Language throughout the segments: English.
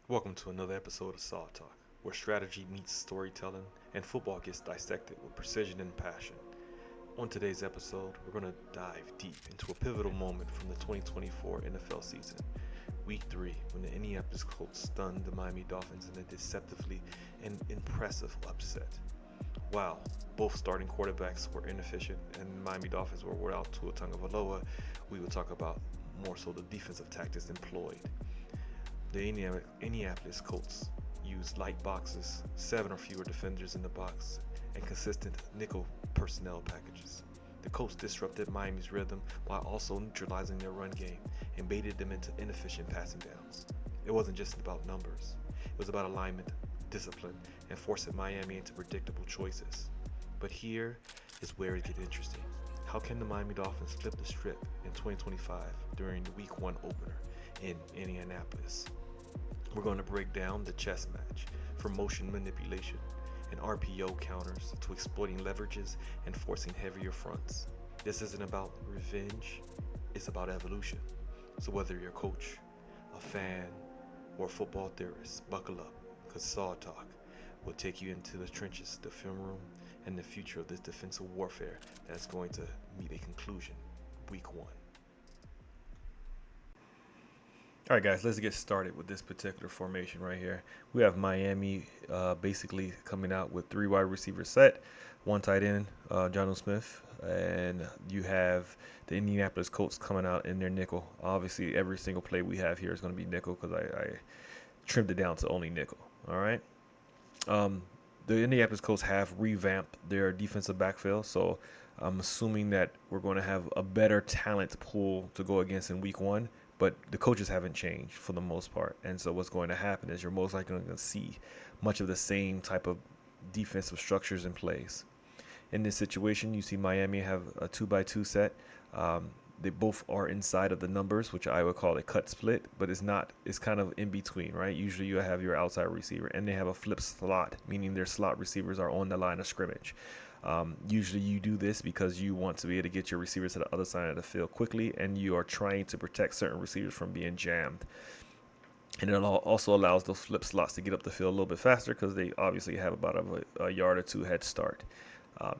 Welcome to another episode of S.O.D Talk, where strategy meets storytelling and football gets dissected with precision and passion. On today's episode, we're going to dive deep into a pivotal moment from the 2024 NFL season, Week 3, when the Indianapolis Colts stunned the Miami Dolphins in a deceptively and impressive upset. While both starting quarterbacks were inefficient and the Miami Dolphins were without Tua Tagovailoa, we will talk about more so the defensive tactics employed. The Indianapolis Colts use light boxes, 7 or fewer defenders in the box, and consistent nickel personnel packages. The Colts disrupted Miami's rhythm while also neutralizing their run game and baited them into inefficient passing downs. It wasn't just about numbers, it was about alignment, discipline, and forcing Miami into predictable choices. But here is where it gets interesting. How can the Miami Dolphins flip the script in 2025 during the Week 1 opener in Indianapolis? We're going to break down the chess match from motion manipulation and RPO counters to exploiting leverages and forcing heavier fronts. This isn't about revenge, it's about evolution. So whether you're a coach, a fan, or a football theorist, buckle up, because Saw Talk will take you into the trenches, the film room, and the future of this defensive warfare that's going to meet a conclusion week 1. All right, guys, let's get started with this particular formation right here. We have Miami basically coming out with 3 wide receivers set, 1 tight end, Jonnu Smith, and you have the Indianapolis Colts coming out in their nickel. Obviously, every single play we have here is going to be nickel because I trimmed it down to only nickel. All right. Um, the Indianapolis Colts have revamped their defensive backfield, so I'm assuming that we're going to have a better talent pool to go against in week 1. But the coaches haven't changed for the most part, and so what's going to happen is you're most likely going to see much of the same type of defensive structures in place. In this situation, you see Miami have a 2-by-2 set. They both are inside of the numbers, which I would call a cut split, but it's not. It's kind of in between, right? Usually you have your outside receiver, and they have a flip slot, meaning their slot receivers are on the line of scrimmage. Usually you do this because you want to be able to get your receivers to the other side of the field quickly, and you are trying to protect certain receivers from being jammed. And it also allows those flip slots to get up the field a little bit faster because they obviously have about a yard or two head start.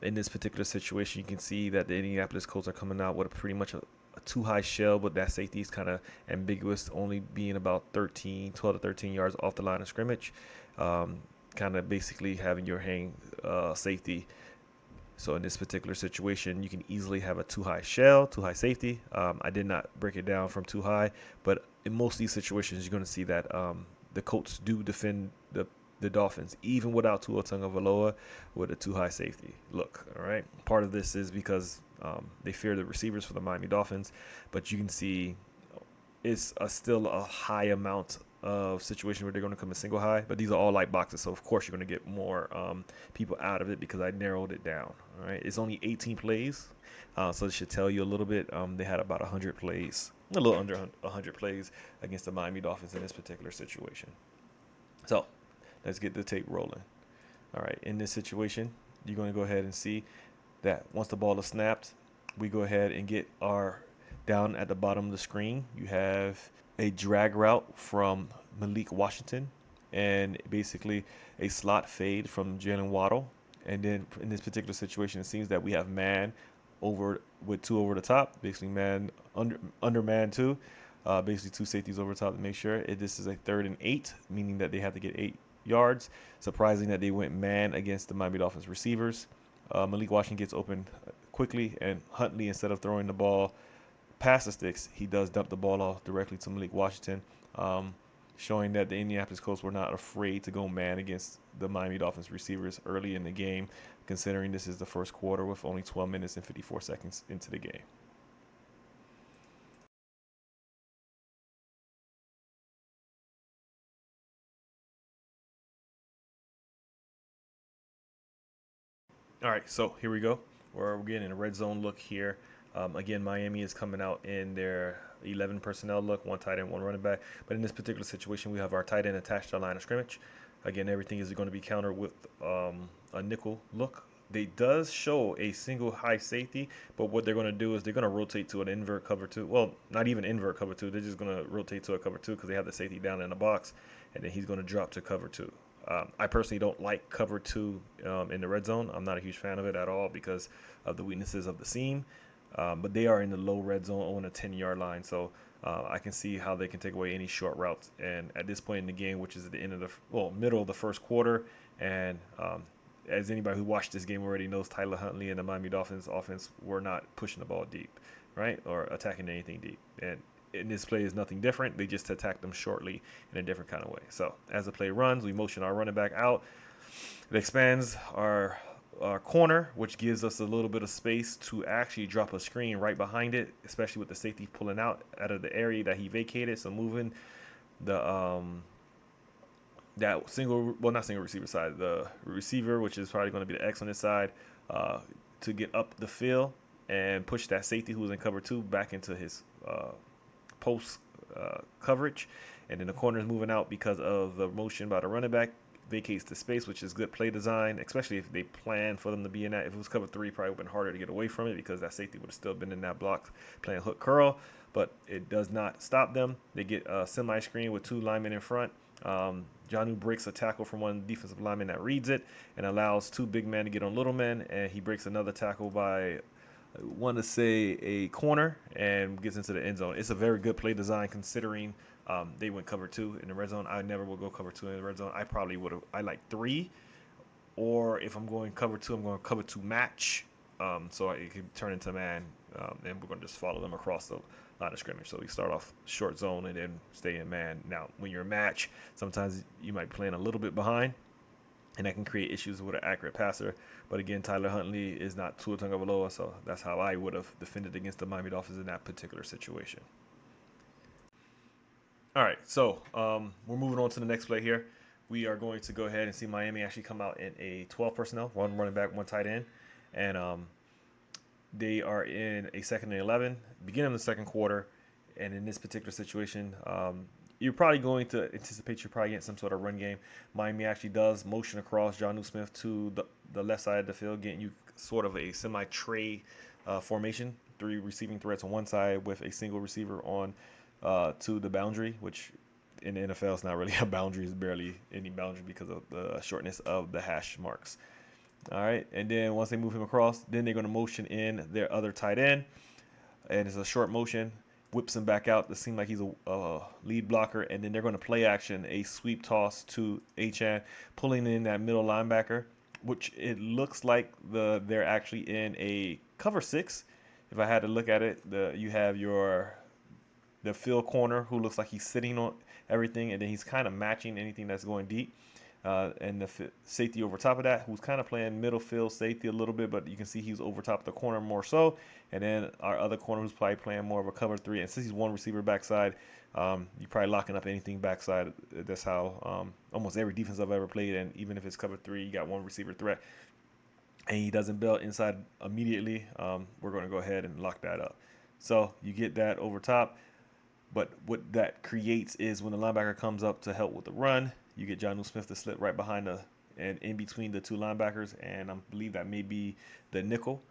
In this particular situation, you can see that the Indianapolis Colts are coming out with pretty much a too high shell, but that safety is kind of ambiguous, only being about 12 to 13 yards off the line of scrimmage. Kind of basically having your hang safety. So in this particular situation, you can easily have a too high shell, too high safety. I did not break it down from too high, but in most of these situations, you're going to see that the Colts do defend the Dolphins, even without Tua Tagovailoa, with a too high safety look. All right, part of this is because they fear the receivers for the Miami Dolphins, but you can see it's still a high amount of situations where they're going to come in single high, but these are all light boxes, so of course you're going to get more people out of it because I narrowed it down. All right, it's only 18 plays, so it should tell you a little bit. They had about 100 plays, a little under 100 plays against the Miami Dolphins in this particular situation. So let's get the tape rolling. All right, in this situation, you're going to go ahead and see that once the ball is snapped, we go ahead and get our down at the bottom of the screen. You have a drag route from Malik Washington and basically a slot fade from Jalen Waddle. And then in this particular situation, it seems that we have man over with 2 over the top, basically man under man 2, basically 2 safeties over the top to make sure. This is a 3rd and 8, meaning that they have to get 8 yards. Surprising that they went man against the Miami Dolphins receivers. Malik Washington gets open quickly, and Huntley, instead of throwing the ball past the sticks, he does dump the ball off directly to Malik Washington, showing that the Indianapolis Colts were not afraid to go man against the Miami Dolphins receivers early in the game, considering this is the first quarter with only 12 minutes and 54 seconds into the game. All right, so here we go. We're getting a red zone look here. Again, Miami is coming out in their 11 personnel look, 1 tight end, 1 running back. But in this particular situation, we have our tight end attached to the line of scrimmage. Again, everything is going to be countered with a nickel look. they does show a single high safety, but what they're going to do is they're going to rotate to an invert cover two. Well, not even invert cover two. They're just going to rotate to a cover two because they have the safety down in the box, and then he's going to drop to cover two. I personally don't like cover two in the red zone. I'm not a huge fan of it at all because of the weaknesses of the seam. But they are in the low red zone on a 10-yard line, so I can see how they can take away any short routes. And at this point in the game, which is at the end of the middle of the first quarter, and as anybody who watched this game already knows, Tyler Huntley and the Miami Dolphins offense were not pushing the ball deep, right, or attacking anything deep. And in this play is nothing different. They just attack them shortly in a different kind of way. So as the play runs, we motion our running back out. It expands our corner, which gives us a little bit of space to actually drop a screen right behind it, especially with the safety pulling out of the area that he vacated. So moving the that single, well, not single receiver side, the receiver, which is probably going to be the X on this side, to get up the field and push that safety who was in cover two back into his post coverage. And then the corner is moving out because of the motion by the running back, vacates the space, which is good play design, especially if they plan for them to be in that. If it was cover three, probably would have been harder to get away from it because that safety would have still been in that block playing hook curl, but it does not stop them. They get a semi-screen with two linemen in front. Jonnu breaks a tackle from one defensive lineman that reads it and allows two big men to get on little men, and he breaks another tackle by, I want to say, a corner and gets into the end zone. It's a very good play design considering they went cover two in the red zone. I never will go cover two in the red zone. I probably would have. I like three, or if I'm going cover two, I'm going cover two match. So it can turn into man, and we're going to just follow them across the line of scrimmage. So we start off short zone and then stay in man. Now, when you're a match, sometimes you might be playing a little bit behind, and that can create issues with an accurate passer. But again, Tyler Huntley is not Tua Tagovailoa, so that's how I would have defended against the Miami Dolphins in that particular situation. All right, so we're moving on to the next play here. We are going to go ahead and see Miami actually come out in a 12 personnel, one running back, one tight end, and they are in a second and 11, beginning of the second quarter. And in this particular situation, you're probably going to anticipate you're probably getting some sort of run game. Miami actually does motion across Jonnu Smith to the left side of the field, getting you sort of a semi-tray formation, three receiving threats on one side with a single receiver on to the boundary, which in the NFL is not really a boundary, it's barely any boundary because of the shortness of the hash marks. All right, and then once they move him across, then they're going to motion in their other tight end, and it's a short motion, whips him back out to seem like he's a lead blocker, and then they're going to play action, a sweep toss to Achan, pulling in that middle linebacker, which it looks like they're actually in a cover six. If I had to look at it, you have the field corner who looks like he's sitting on everything, and then he's kind of matching anything that's going deep. And the safety over top of that, who's kind of playing middle field safety a little bit, but you can see he's over top of the corner more so. And then our other corner who's probably playing more of a cover three. And since he's one receiver backside, you're probably locking up anything backside. That's how almost every defense I've ever played. And even if it's cover three, you got one receiver threat, and he doesn't bail inside immediately, we're going to go ahead and lock that up. So you get that over top. But what that creates is when the linebacker comes up to help with the run, you get Jonnu Smith to slip right behind and in between the two linebackers, and I believe that may be the nickel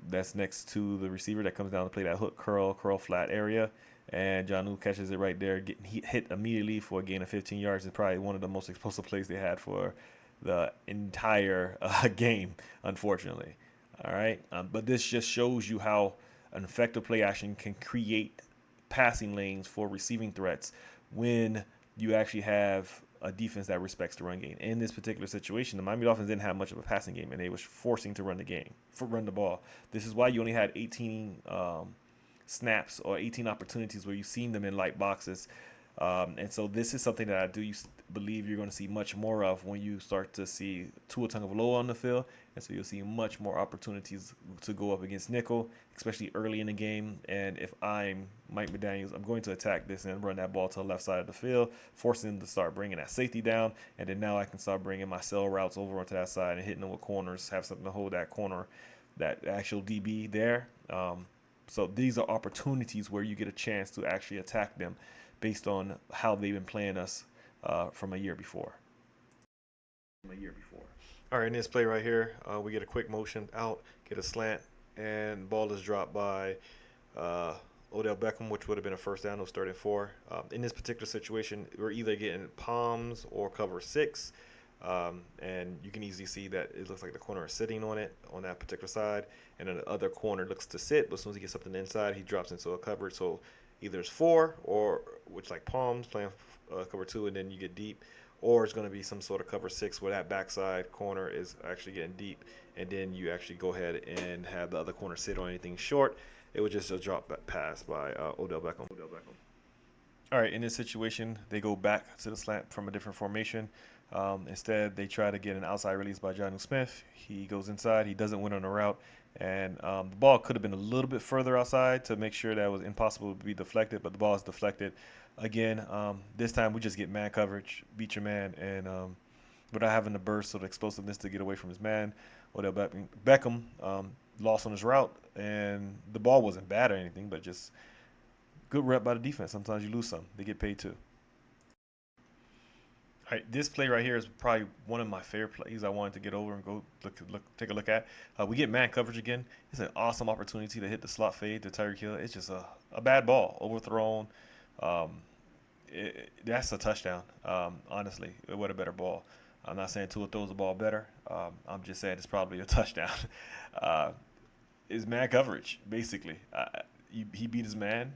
that's next to the receiver that comes down to play that hook curl flat area, and Jonnu catches it right there, getting hit immediately for a gain of 15 yards. It's probably one of the most explosive plays they had for the entire game, unfortunately. All right, but this just shows you how an effective play action can create passing lanes for receiving threats when you actually have a defense that respects the run game. In this particular situation, the Miami Dolphins didn't have much of a passing game, and they was forcing to run the ball. This is why you only had 18 snaps or 18 opportunities where you've seen them in light boxes. And so this is something that I do believe you're going to see much more of when you start to see Tua Tagovailoa on the field. And so you'll see much more opportunities to go up against nickel, especially early in the game. And if I'm Mike McDaniels, I'm going to attack this and run that ball to the left side of the field, forcing them to start bringing that safety down. And then now I can start bringing my cell routes over onto that side and hitting them with corners, have something to hold that corner, that actual DB there. So these are opportunities where you get a chance to actually attack them based on how they've been playing us from a year before. All right, in this play right here, we get a quick motion out, get a slant, and ball is dropped by uh, Odell Beckham, which would have been a first down. It was 3rd and 4. In this particular situation, we're either getting palms or cover six. And you can easily see that it looks like the corner is sitting on it on that particular side, and then the other corner looks to sit. But as soon as he gets something inside, he drops into a coverage. So either it's four, or which like palms playing cover two, and then you get deep, or it's going to be some sort of cover six where that backside corner is actually getting deep, and then you actually go ahead and have the other corner sit on anything short. It was just a drop back pass by Odell Beckham. All right, in this situation, they go back to the slant from a different formation. Instead, they try to get an outside release by Jonnu Smith. He goes inside. He doesn't win on the route. And the ball could have been a little bit further outside to make sure that it was impossible to be deflected, but the ball is deflected. Again, this time we just get man coverage, beat your man, and without having the burst or the explosiveness to get away from his man. Odell Beckham lost on his route, and the ball wasn't bad or anything, but just good rep by the defense. Sometimes you lose some. They get paid too. All right, this play right here is probably one of my favorite plays I wanted to get over and go take a look at. We get man coverage again. It's an awesome opportunity to hit the slot fade to Tyreek Hill. It's just a bad ball, overthrown. Um, that's a touchdown. Honestly, what a better ball. I'm not saying Tua throws the ball better. I'm just saying it's probably a touchdown. uh, is man coverage basically. He beat his man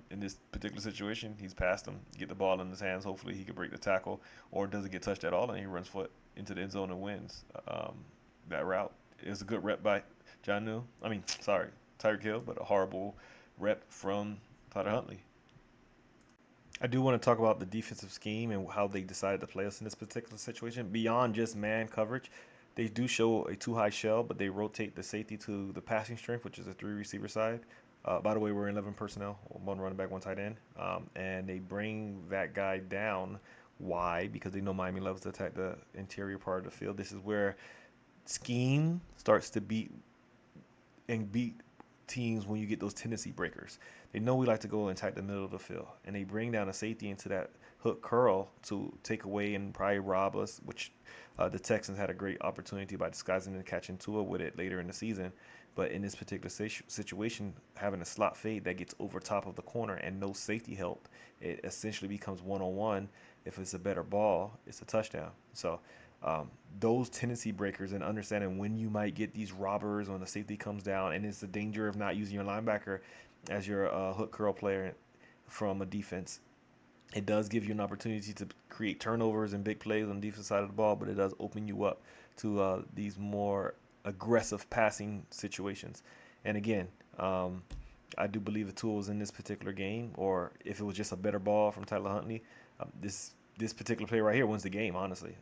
in this particular situation. He's passed him, get the ball in his hands. Hopefully he can break the tackle, or doesn't get touched at all, and he runs foot into the end zone and wins that route. It was a good rep by Tyreek Hill, but a horrible rep from Tyler Huntley. I do want to talk about the defensive scheme and how they decided to play us in this particular situation. Beyond just man coverage, they do show a too high shell, but they rotate the safety to the passing strength, which is a three receiver side. By the way, we're 11 personnel, one running back, one tight end, and they bring that guy down. Why? Because they know Miami loves to attack the interior part of the field. This is where scheme starts to beat teams when you get those tendency breakers. They know we like to go and attack the middle of the field, and they bring down a safety into that hook curl to take away and probably rob us, which the Texans had a great opportunity by disguising and catching Tua with it later in the season. But in this particular situation, having a slot fade that gets over top of the corner and no safety help, it essentially becomes one-on-one. If it's a better ball, it's a touchdown. So those tendency breakers and understanding when you might get these robbers when the safety comes down, and it's the danger of not using your linebacker as your hook curl player from a defense. It does give you an opportunity to create turnovers and big plays on the defense side of the ball, but it does open you up to these more aggressive passing situations. And again, I do believe the tool was in this particular game, or if it was just a better ball from Tyler Huntley, this particular play right here wins the game. Honestly,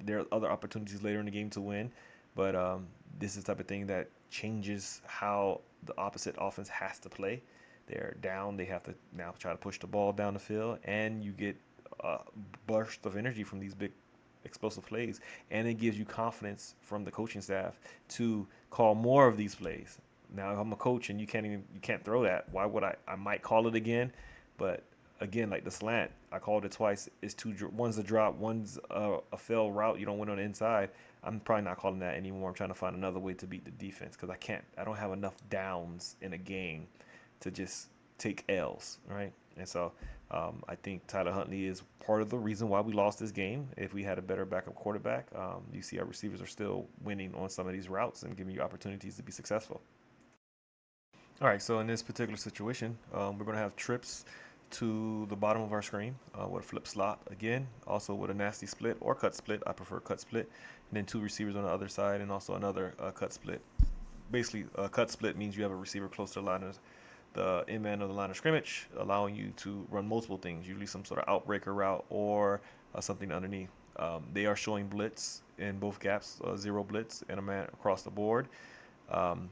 there are other opportunities later in the game to win, but this is the type of thing that changes how the opposite offense has to play. They're down. They have to now try to push the ball down the field, and you get a burst of energy from these big explosive plays, and it gives you confidence from the coaching staff to call more of these plays. Now, if I'm a coach and you can't throw that, why would I? I might call it again, but again, like the slant, I called it twice. It's one's a drop, one's a fail route. You don't win on the inside. I'm probably not calling that anymore. I'm trying to find another way to beat the defense because I don't have enough downs in a game to just take L's, right? And so I think Tyler Huntley is part of the reason why we lost this game. If we had a better backup quarterback, you see our receivers are still winning on some of these routes and giving you opportunities to be successful. All right, so in this particular situation, we're going to have trips to the bottom of our screen with a flip slot again, also with a nasty split or cut split. I prefer cut split. And then two receivers on the other side and also another cut split. Basically, a cut split means you have a receiver close to the end man of the line of scrimmage, allowing you to run multiple things, usually some sort of outbreaker route or something underneath. They are showing blitz in both gaps, zero blitz and a man across the board. Um,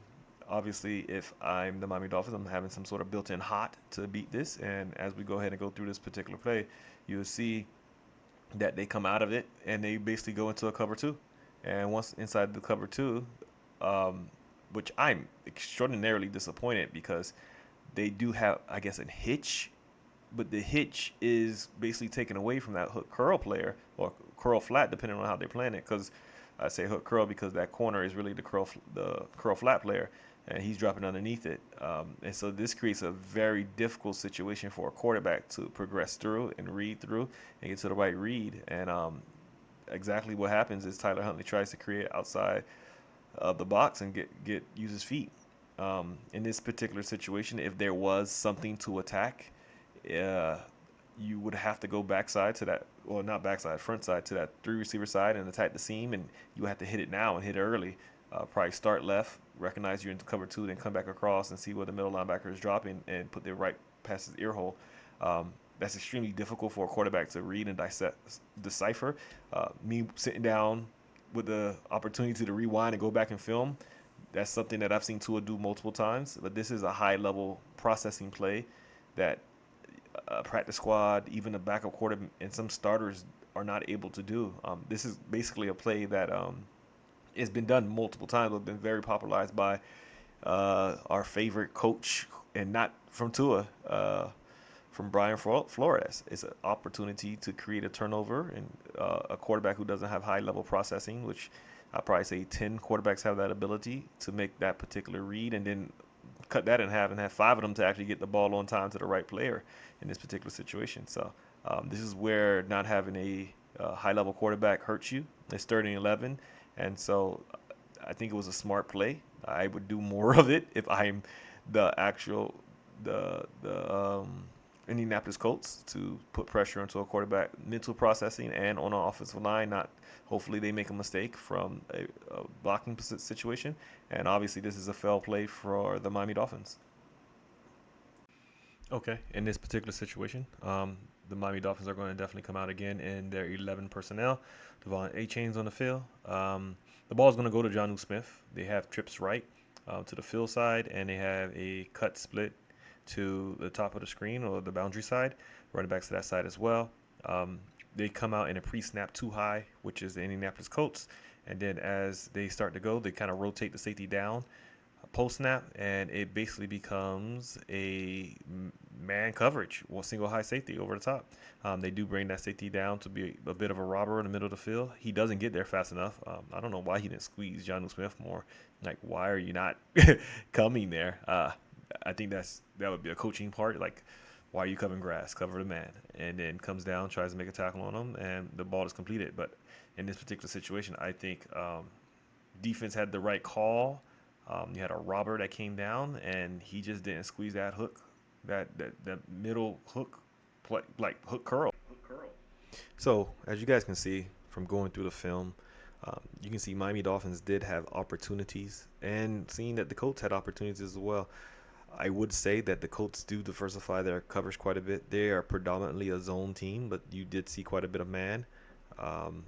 Obviously, if I'm the Miami Dolphins, I'm having some sort of built-in hot to beat this. And as we go ahead and go through this particular play, you'll see that they come out of it and they basically go into a cover two. And once inside the cover two, um, which I'm extraordinarily disappointed because they do have, I guess, a hitch, but the hitch is basically taken away from that hook curl player or curl flat, depending on how they're playing it. Because I say hook curl because that corner is really the curl flat player, and he's dropping underneath it. And so this creates a very difficult situation for a quarterback to progress through and read through and get to the right read. And exactly what happens is Tyler Huntley tries to create outside of the box and use his feet. In this particular situation, if there was something to attack, uh, you would have to go backside to that, well, not backside, front side to that three receiver side and attack the seam, and you have to hit it now and hit it early. Probably start left, recognize you're in cover two, then come back across and see where the middle linebacker is dropping and put the right past his ear hole. That's extremely difficult for a quarterback to read and decipher. Me sitting down with the opportunity to rewind and go back and film, that's something that I've seen Tua do multiple times. But this is a high level processing play that a practice squad, even a backup quarter, and some starters are not able to do. This is basically a play that it's been done multiple times, but been very popularized by our favorite coach, and not from Tua, from Brian Flores. It's an opportunity to create a turnover, and a quarterback who doesn't have high level processing, which I'd probably say 10 quarterbacks have that ability to make that particular read, and then cut that in half and have five of them to actually get the ball on time to the right player in this particular situation. So this is where not having a high level quarterback hurts you. It's 30-11, and so I think it was a smart play. I would do more of it if I'm the actual the Indianapolis Colts, to put pressure into a quarterback mental processing and on an offensive line. Not hopefully they make a mistake from a blocking situation. And obviously this is a fail play for the Miami Dolphins. Okay, in this particular situation, the Miami Dolphins are going to definitely come out again in their 11 personnel. Devon A-Chain's on the field. The ball is going to go to Jonnu Smith. They have trips right to the field side, and they have a cut split to the top of the screen or the boundary side. Running backs to that side as well. They come out in a pre-snap too high, which is the Indianapolis Colts. And then as they start to go, they kind of rotate the safety down post snap, and it basically becomes a man coverage, one single high safety over the top. They do bring that safety down to be a bit of a robber in the middle of the field. He doesn't get there fast enough. I don't know why he didn't squeeze Jonnu Smith more. Like, why are you not coming there? I think that would be a coaching part. Like, why are you covering grass? Cover the man. And then comes down, tries to make a tackle on him, and the ball is completed. But in this particular situation, I think defense had the right call. You had a robber that came down, and he just didn't squeeze that hook, that middle hook, like hook curl. So as you guys can see from going through the film, you can see Miami Dolphins did have opportunities, and seeing that the Colts had opportunities as well. I would say that the Colts do diversify their coverage quite a bit. They are predominantly a zone team, but you did see quite a bit of man. Um,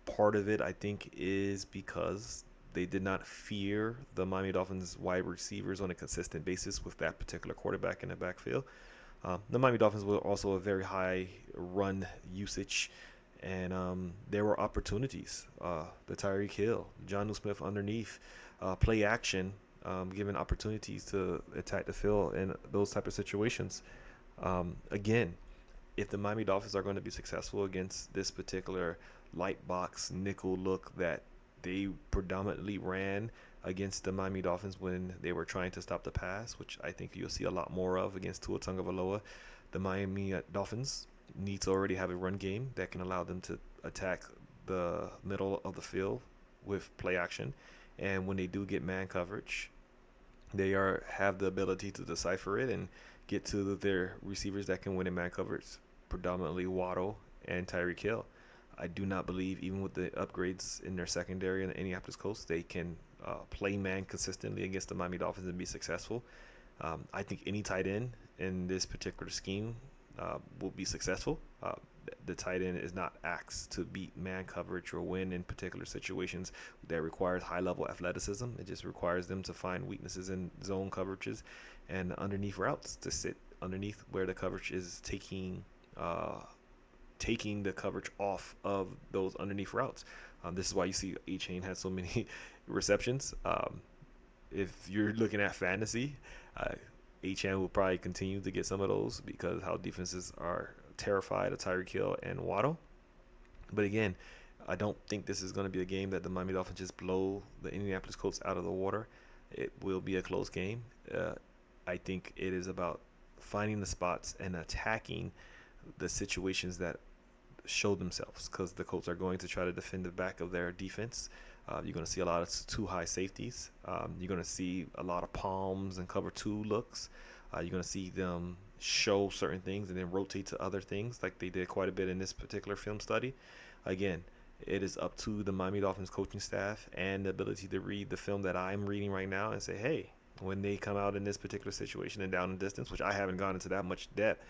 Part of it, I think, is because they did not fear the Miami Dolphins wide receivers on a consistent basis with that particular quarterback in the backfield. The Miami Dolphins were also a very high run usage, and there were opportunities. The Tyreek Hill, Jonnu Smith underneath, play action, given opportunities to attack the field in those type of situations. Again, if the Miami Dolphins are going to be successful against this particular light box nickel look that they predominantly ran against the Miami Dolphins when they were trying to stop the pass, which I think you'll see a lot more of against Tua Tagovailoa, the Miami Dolphins need to already have a run game that can allow them to attack the middle of the field with play action. And when they do get man coverage, they have the ability to decipher it and get to their receivers that can win in man coverage, predominantly Waddle and Tyreek Hill. I do not believe, even with the upgrades in their secondary in the Indianapolis Colts, they can play man consistently against the Miami Dolphins and be successful. I think any tight end in this particular scheme will be successful. The tight end is not asked to beat man coverage or win in particular situations that requires high-level athleticism. It just requires them to find weaknesses in zone coverages and underneath routes to sit underneath where the coverage is taking the coverage off of those underneath routes. This is why you see A-Chain has so many receptions. If you're looking at fantasy, A-Chain will probably continue to get some of those because how defenses are terrified of Tyreek Hill and Waddle. But again, I don't think this is going to be a game that the Miami Dolphins just blow the Indianapolis Colts out of the water. It will be a close game. I think it is about finding the spots and attacking the situations that show themselves, because the Colts are going to try to defend the back of their defense. You're going to see a lot of too high safeties. You're going to see a lot of palms and cover two looks. You're going to see them show certain things and then rotate to other things, like they did quite a bit in this particular film study. Again, it is up to the Miami Dolphins coaching staff and the ability to read the film that I'm reading right now and say, hey, when they come out in this particular situation and down and distance, which I haven't gone into that much depth,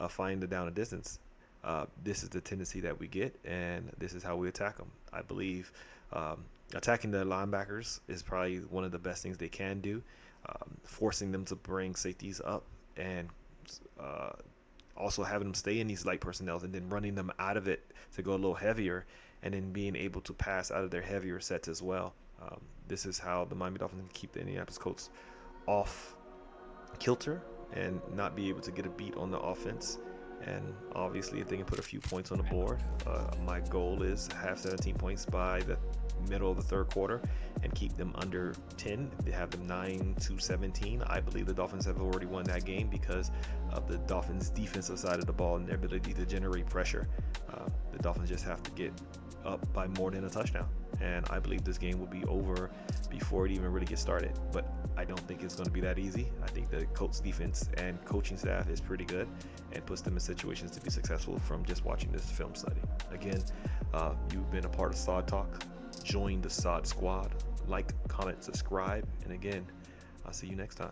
find the down and distance. This is the tendency that we get, and this is how we attack them. I believe attacking the linebackers is probably one of the best things they can do, forcing them to bring safeties up and also having them stay in these light personnel and then running them out of it to go a little heavier, and then being able to pass out of their heavier sets as well. This is how the Miami Dolphins can keep the Indianapolis Colts off kilter and not be able to get a beat on the offense. And obviously, if they can put a few points on the board, my goal is to have 17 points by the middle of the third quarter and keep them under 10. They have them 9-17. I believe the Dolphins have already won that game because of the Dolphins' defensive side of the ball and their ability to generate pressure. The Dolphins just have to get up by more than a touchdown, and I believe this game will be over before it even really gets started. But I don't think it's going to be that easy. I think the Colts defense and coaching staff is pretty good and puts them in situations to be successful from just watching this film study. Again, you've been a part of S.O.D Talk. Join the S.O.D squad. Like, comment, subscribe, and again, I'll see you next time.